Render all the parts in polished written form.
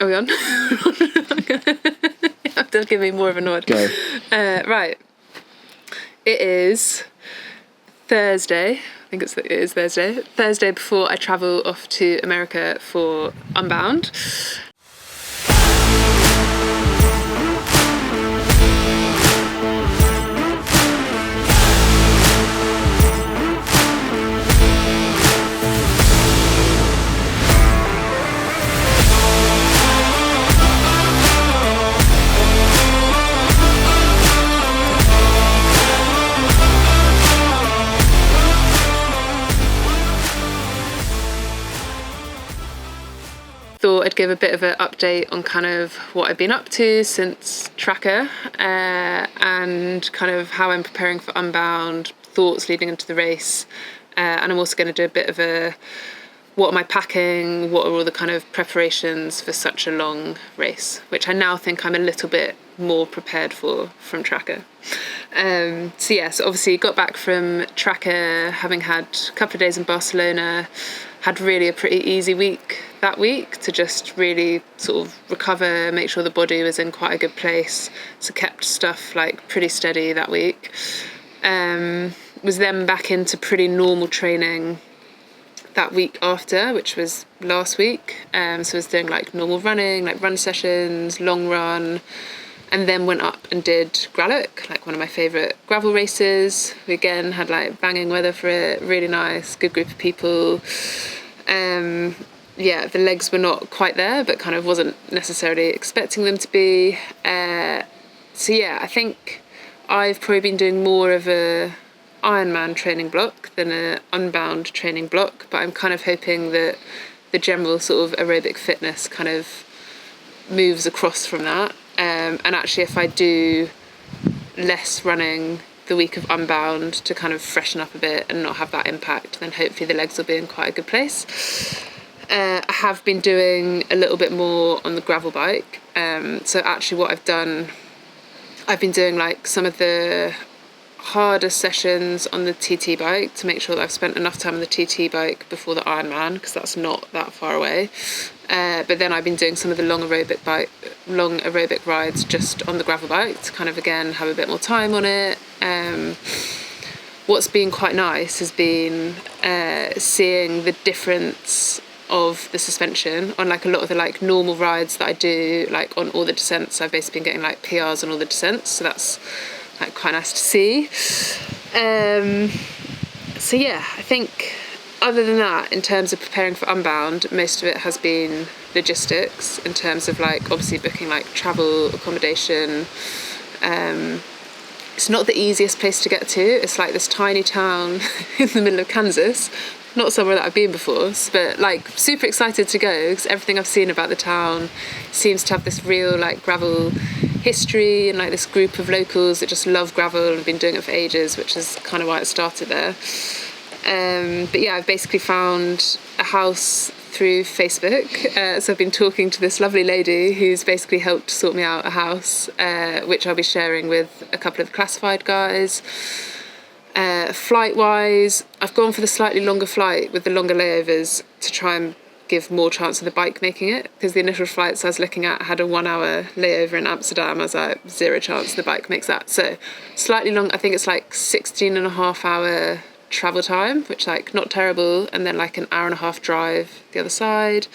Are we on? You have to give me more of a nod. Go. Right. It is Thursday. I think it is Thursday. Thursday before I travel off to America for Unbound. Thought I'd give a bit of an update on kind of what I've been up to since Tracker, and kind of how I'm preparing for Unbound, thoughts leading into the race, and I'm also going to do a bit of a what am I packing, what are all the kind of preparations for such a long race, which I now think I'm a little bit more prepared for from Tracker. So obviously got back from Tracker, having had a couple of days in Barcelona, had really a pretty easy week that week to just really sort of recover, make sure the body was in quite a good place. So kept stuff like pretty steady that week. Was then back into pretty normal training that week after, which was last week. So I was doing like normal running, like run sessions, long run, and then went up and did Gralloch, like one of my favourite gravel races. We again had like banging weather for it, really nice, good group of people. The legs were not quite there, but kind of wasn't necessarily expecting them to be. I think I've probably been doing more of a Ironman training block than an Unbound training block, but I'm kind of hoping that the general sort of aerobic fitness kind of moves across from that. And actually if I do less running the week of Unbound to kind of freshen up a bit and not have that impact, then hopefully the legs will be in quite a good place. I have been doing a little bit more on the gravel bike. So actually what I've done, I've been doing like some of the harder sessions on the TT bike to make sure that I've spent enough time on the TT bike before the Ironman, because that's not that far away. But then I've been doing some of the long aerobic rides just on the gravel bike to kind of again have a bit more time on it. What's been quite nice has been seeing the difference of the suspension on like a lot of the like normal rides that I do, like on all the descents. I've basically been getting like PRs on all the descents, so that's like quite nice to see. I think other than that, in terms of preparing for Unbound, most of it has been logistics in terms of like obviously booking like travel, accommodation. It's not the easiest place to get to. It's like this tiny town in the middle of Kansas, not somewhere that I've been before, but like super excited to go because everything I've seen about the town seems to have this real like gravel history and like this group of locals that just love gravel and have been doing it for ages, which is kind of why it started there. I've basically found a house through Facebook, so I've been talking to this lovely lady who's basically helped sort me out a house, which I'll be sharing with a couple of the classified guys. Flight wise, I've gone for the slightly longer flight with the longer layovers to try and give more chance of the bike making it, because the initial flights I was looking at had a 1 hour layover in Amsterdam. I was like, zero chance the bike makes that. So slightly long, I think it's like 16.5 hour travel time, which like not terrible, and then like an hour and a half drive the other side,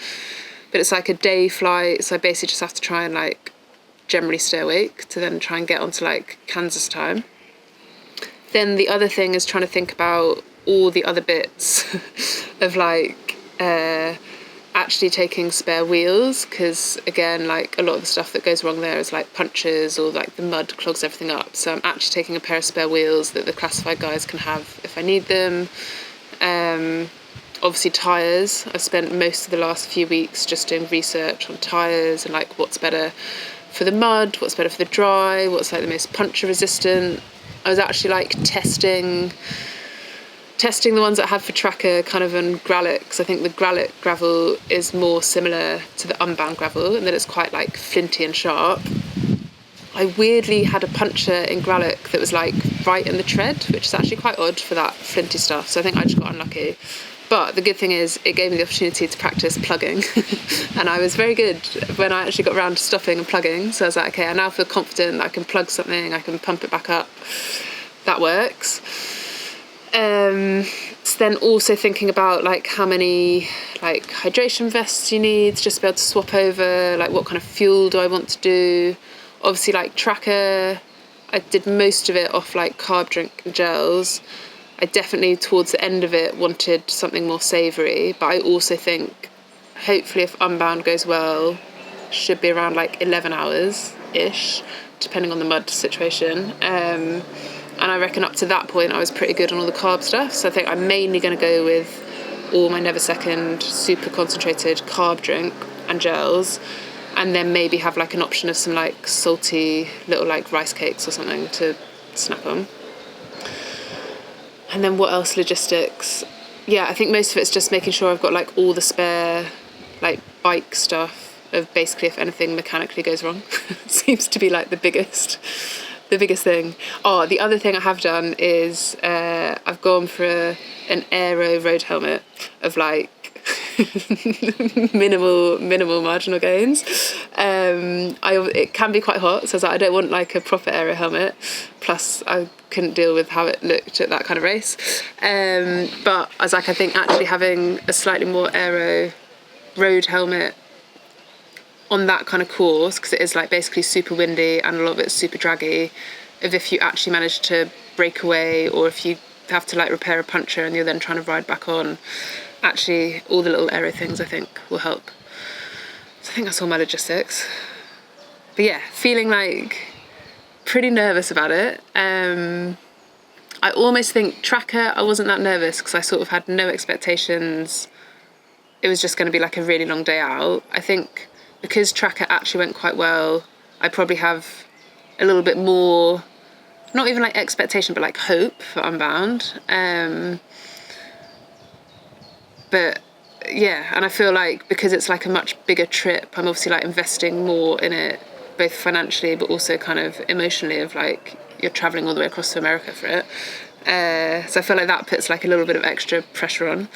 but it's like a day flight, so I basically just have to try and like generally stay awake to then try and get onto like Kansas time. Then the other thing is trying to think about all the other bits of like actually taking spare wheels, because again like a lot of the stuff that goes wrong there is like punctures or like the mud clogs everything up, so I'm actually taking a pair of spare wheels that the classified guys can have if I need them. Obviously tyres, I've spent most of the last few weeks just doing research on tyres and like what's better for the mud, what's better for the dry, what's like the most puncture resistant. I was actually like testing the ones that I had for Tracker kind of on Gralloch, because I think the Gralloch gravel is more similar to the Unbound gravel and that it's quite like flinty and sharp. I weirdly had a puncture in Gralloch that was like right in the tread, which is actually quite odd for that flinty stuff, so I think I just got unlucky. But the good thing is it gave me the opportunity to practice plugging. And I was very good when I actually got around to stopping and plugging. So I was like, okay, I now feel confident that I can plug something, I can pump it back up. That works. So then also thinking about like how many like hydration vests you need to just be able to swap over, like what kind of fuel do I want to do. Obviously like tracker, I did most of it off like carb drink and gels. I definitely towards the end of it wanted something more savoury, but I also think hopefully if Unbound goes well, should be around like 11 hours ish, depending on the mud situation. And I reckon up to that point I was pretty good on all the carb stuff, so I think I'm mainly going to go with all my Never Second super concentrated carb drink and gels, and then maybe have like an option of some like salty little like rice cakes or something to snack on. And then what else? Logistics. Yeah, I think most of it's just making sure I've got like all the spare like bike stuff of basically if anything mechanically goes wrong. Seems to be like the biggest thing. Oh, the other thing I have done is I've gone for an aero road helmet of like minimal marginal gains. It can be quite hot, so I was like, I don't want like a proper aero helmet. Plus, I couldn't deal with how it looked at that kind of race. But I was like, I think actually having a slightly more aero road helmet on that kind of course, because it is like basically super windy and a lot of it's super draggy, if you actually manage to break away or if you have to like repair a puncture and you're then trying to ride back on, actually all the little aero things I think will help. So I think that's all my logistics. But yeah, feeling like pretty nervous about it. I almost think tracker, I wasn't that nervous because I sort of had no expectations. It was just going to be like a really long day out. I think because tracker actually went quite well, I probably have a little bit more, not even like expectation, but like hope for Unbound. But yeah, and I feel like because it's like a much bigger trip, I'm obviously like investing more in it, both financially but also kind of emotionally, of like you're traveling all the way across to America for it. So I feel like that puts like a little bit of extra pressure on.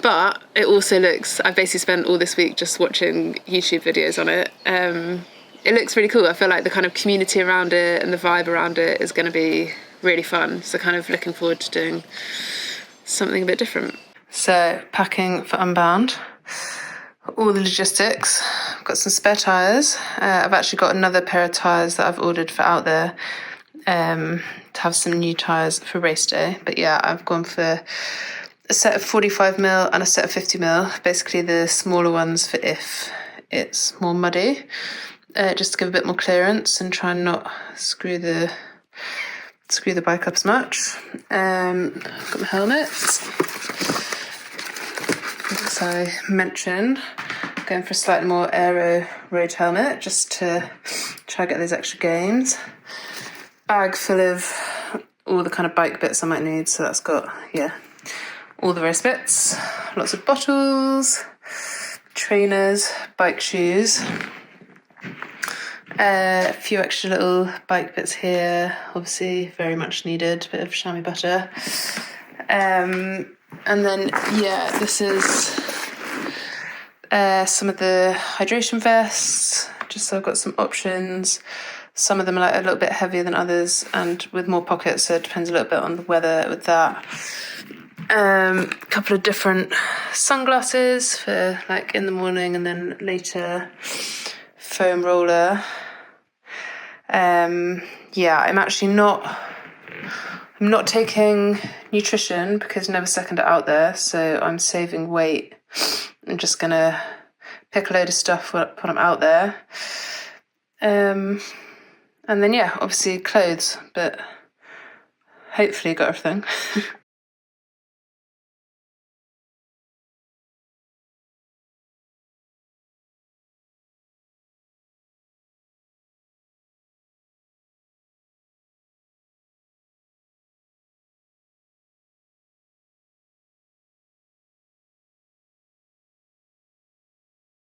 But it also looks, I've basically spent all this week just watching YouTube videos on it. It looks really cool. I feel like the kind of community around it and the vibe around it is going to be really fun. So kind of looking forward to doing something a bit different. So packing for Unbound, all the logistics. I've got some spare tyres. I've actually got another pair of tyres that I've ordered for out there to have some new tyres for race day. But yeah, I've gone for a set of 45mm and a set of 50mm, basically the smaller ones for if it's more muddy, just to give a bit more clearance and try and not screw the bike up as much. I've got my helmets. As I mentioned, going for a slightly more aero road helmet just to try and get those extra gains. Bag full of all the kind of bike bits I might need, so that's got, yeah, all the various bits, lots of bottles, trainers, bike shoes, a few extra little bike bits here, obviously very much needed, a bit of chamois butter. And then, yeah, this is some of the hydration vests, just so I've got some options. Some of them are like a little bit heavier than others and with more pockets, so it depends a little bit on the weather with that. A couple of different sunglasses for like in the morning and then later, foam roller. Yeah, I'm not taking nutrition because Never Second are out there, so I'm saving weight. I'm just gonna pick a load of stuff when I'm out there. And then yeah, obviously clothes, but hopefully got everything.